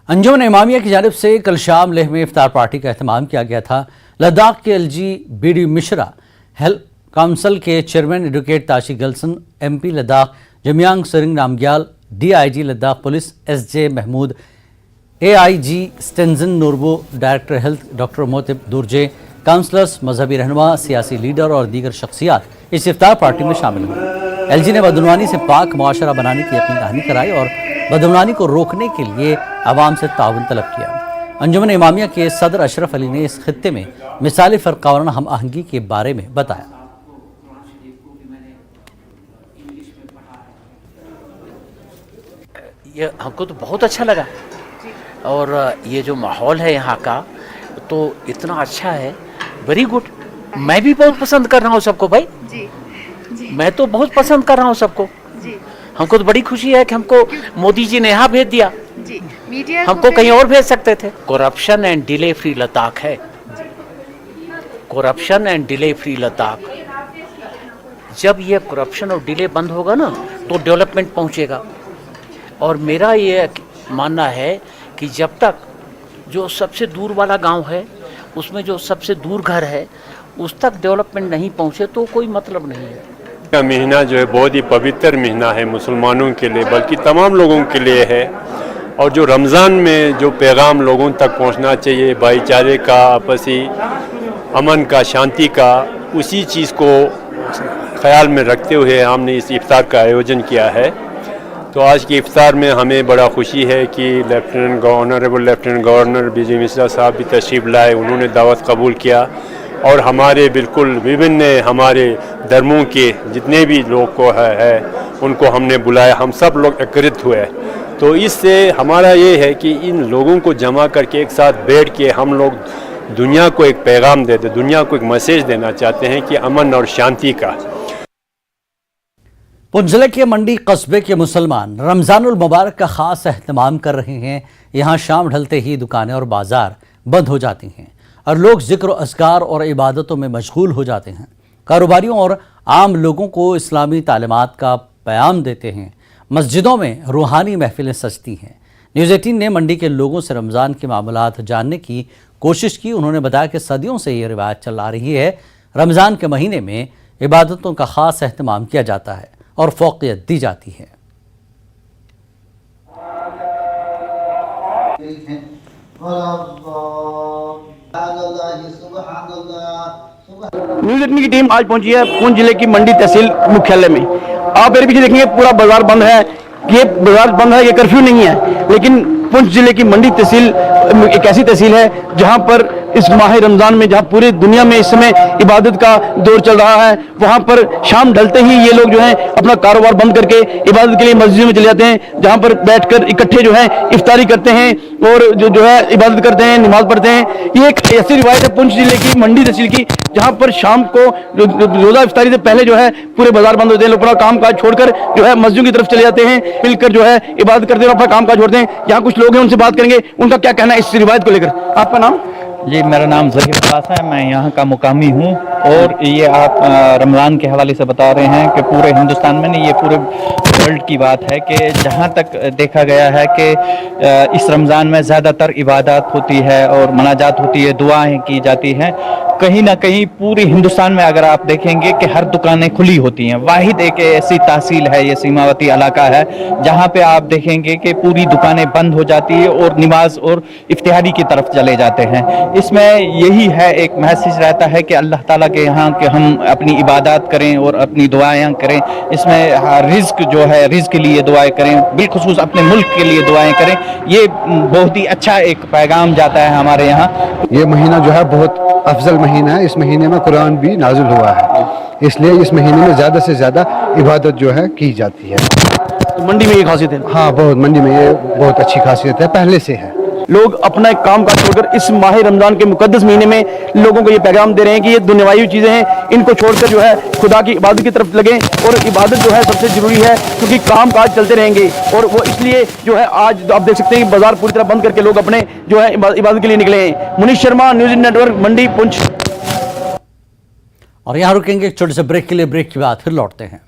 انجمن امامیہ کی جانب سے کل شام لیہ میں افطار پارٹی کا اہتمام کیا گیا تھا۔ لداخ کے LGBT مشرا ہیلتھ کونسل کے chairman advocate Tashi Gyalson, MP Ladakh Jamyang Tsering Namgyal, DIG Ladakh police SJ Mahmood, AIG Stanzin Norbu, director health doctor Motup Dorjay, councillors, مذہبی رہنما، سیاسی لیڈر اور دیگر شخصیات اس افطار پارٹی میں شامل ہوئے۔ LG نے بدعنوانی سے پاک معاشرہ بنانے کی اپنی کہانی کرائی اور بدعنوانی کو روکنے کے لیے عوام سے تعاون طلب کیا۔ انجمن امامیہ کے صدر اشرف علی نے اس خطے میں مثالی فرقہ وارانہ ہم آہنگی کے بارے میں بتایا۔ یہ ہم کو تو بہت اچھا لگا، اور یہ جو ماحول ہے یہاں کا تو اتنا اچھا ہے، ویری گڈ۔ میں بھی بہت پسند کر رہا ہوں سب کو بھائی، میں تو بہت پسند کر رہا ہوں سب کو۔ ہم کو تو بڑی خوشی ہے کہ ہم کو مودی جی نے یہاں بھیج دیا، ہم کو کہیں اور بھیج سکتے تھے۔ Corruption and delay free Ladakh ہے، corruption and delay free Ladakh. جب یہ کرپشن اور ڈیلے بند ہوگا نا تو ڈیولپمنٹ پہنچے گا، اور میرا یہ ماننا ہے کہ جب تک جو سب سے دور والا گاؤں ہے، اس میں جو سب سے دور گھر ہے، اس تک ڈیولپمنٹ نہیں پہنچے تو کوئی مطلب نہیں ہے۔ کا مہینہ جو ہے بہت ہی پوتر مہینہ ہے مسلمانوں کے لیے، بلکہ تمام لوگوں کے لیے ہے، اور جو رمضان میں جو پیغام لوگوں تک پہنچنا چاہیے، بھائی چارے کا، آپسی امن کا، شانتی کا، اسی چیز کو خیال میں رکھتے ہوئے ہم نے اس افطار کا آیوجن کیا ہے۔ تو آج کی افطار میں ہمیں بڑا خوشی ہے کہ honourable lieutenant governor BG Mishra صاحب بھی تشریف لائے، انہوں نے دعوت قبول کیا، اور ہمارے بالکل وبھن ہمارے دھرموں کے جتنے بھی لوگ کو ہے ان کو ہم نے بلایا، ہم سب لوگ ایکترت ہوئے۔ تو اس سے ہمارا یہ ہے کہ ان لوگوں کو جمع کر کے ایک ساتھ بیٹھ کے ہم لوگ دنیا کو ایک پیغام دیتے، دنیا کو ایک میسیج دینا چاہتے ہیں کہ امن اور شانتی کا۔ پنچ ضلع کے منڈی قصبے کے مسلمان رمضان المبارک کا خاص اہتمام کر رہے ہیں۔ یہاں شام ڈھلتے ہی دکانیں اور بازار بند ہو جاتی ہیں اور لوگ ذکر و اذکار اور عبادتوں میں مشغول ہو جاتے ہیں۔ کاروباریوں اور عام لوگوں کو اسلامی تعلیمات کا پیام دیتے ہیں۔ مسجدوں میں روحانی محفلیں سجتی ہیں۔ نیوز 18 نے منڈی کے لوگوں سے رمضان کے معاملات جاننے کی کوشش کی۔ انہوں نے بتایا کہ صدیوں سے یہ روایت چل آ رہی ہے، رمضان کے مہینے میں عبادتوں کا خاص اہتمام کیا جاتا ہے اور فوقیت دی جاتی ہے۔ نیوز 18 کی ٹیم آج پہنچی ہے پونچھ ضلع کی منڈی تحصیل مکھیالیہ میں۔ آپ میرے پیچھے دیکھیں گے پورا بازار بند ہے، یہ بازار بند ہے، یہ کرفیو نہیں ہے، لیکن پونچھ ضلع کی منڈی تحصیل ایک ایسی تحصیل ہے جہاں پر اس ماہ رمضان میں، جہاں پوری دنیا میں اس سمے عبادت کا دور چل رہا ہے، وہاں پر شام ڈھلتے ہی یہ لوگ جو ہیں اپنا کاروبار بند کر کے عبادت کے لیے مسجدوں میں چلے جاتے ہیں، جہاں پر بیٹھ کر اکٹھے جو ہے افطاری کرتے ہیں اور جو ہے عبادت کرتے ہیں، نماز پڑھتے ہیں۔ یہ ایک ایسی روایت ہے پونچھ ضلع کی منڈی تحصیل کی، جہاں پر شام کو روزہ افطاری سے پہلے جو ہے پورے بازار بند ہوتے ہیں، لوگ اپنا کام کاج چھوڑ کر جو ہے مسجدوں کی طرف چلے جاتے ہیں، مل کر جو ہے عبادت کرتے ہیں اور اپنا کام کاج چھوڑتے ہیں۔ یہاں کچھ لوگ ہیں، ان سے بات کریں گے، ان کا کیا کہنا ہے اس روایت کو لے کر۔ آپ کا نام؟ جی، میرا نام ظہیر عباس ہے، میں یہاں کا مقامی ہوں، اور یہ آپ رمضان کے حوالے سے بتا رہے ہیں کہ پورے ہندوستان میں نہیں، یہ پورے ورلڈ کی بات ہے کہ جہاں تک دیکھا گیا ہے کہ اس رمضان میں زیادہ تر عبادات ہوتی ہے اور مناجات ہوتی ہے، دعائیں کی جاتی ہیں۔ کہیں نہ کہیں پوری ہندوستان میں اگر آپ دیکھیں گے کہ ہر دکانیں کھلی ہوتی ہیں، واحد ایک ایسی تحصیل ہے، یہ سیماوتی علاقہ ہے جہاں پہ آپ دیکھیں گے کہ پوری دکانیں بند ہو جاتی ہے اور نماز اور افطاری کی طرف چلے جاتے ہیں۔ اس میں یہی ہے، ایک میسج رہتا ہے کہ اللہ تعالیٰ کے یہاں کہ ہم اپنی عبادات کریں اور اپنی دعائیں کریں۔ اس میں رزق جو ہے، رزق کے لیے دعائیں کریں، بالخصوص اپنے ملک کے لیے دعائیں کریں۔ یہ بہت ہی اچھا ایک پیغام جاتا ہے ہمارے یہاں۔ یہ مہینہ جو ہے بہت افضل مہینہ ہے، اس مہینے میں قرآن بھی نازل ہوا ہے، اس لیے اس مہینے میں زیادہ سے زیادہ عبادت جو ہے کی جاتی ہے۔ منڈی میں یہ خاصیت ہے؟ ہاں، بہت منڈی میں یہ بہت اچھی خاصیت ہے، پہلے سے ہے۔ لوگ اپنا ایک کام کاج چھوڑ کر اس ماہ رمضان کے مقدس مہینے میں لوگوں کو یہ پیغام دے رہے ہیں کہ یہ دنیاوی چیزیں ہیں، ان کو چھوڑ کر جو ہے خدا کی عبادت کی طرف لگیں، اور عبادت جو ہے سب سے ضروری ہے، کیونکہ کام کاج چلتے رہیں گے، اور وہ اس لیے جو ہے آج آپ دیکھ سکتے ہیں کہ بازار پوری طرح بند کر کے لوگ اپنے جو ہے عبادت کے لیے نکلے ہیں۔ Manish Sharma, news 18 network, Mandi Poonch. اور یہاں رکیں گے ایک چھوٹے سے بریک کے لیے، بریک کے بعد پھر لوٹتے ہیں۔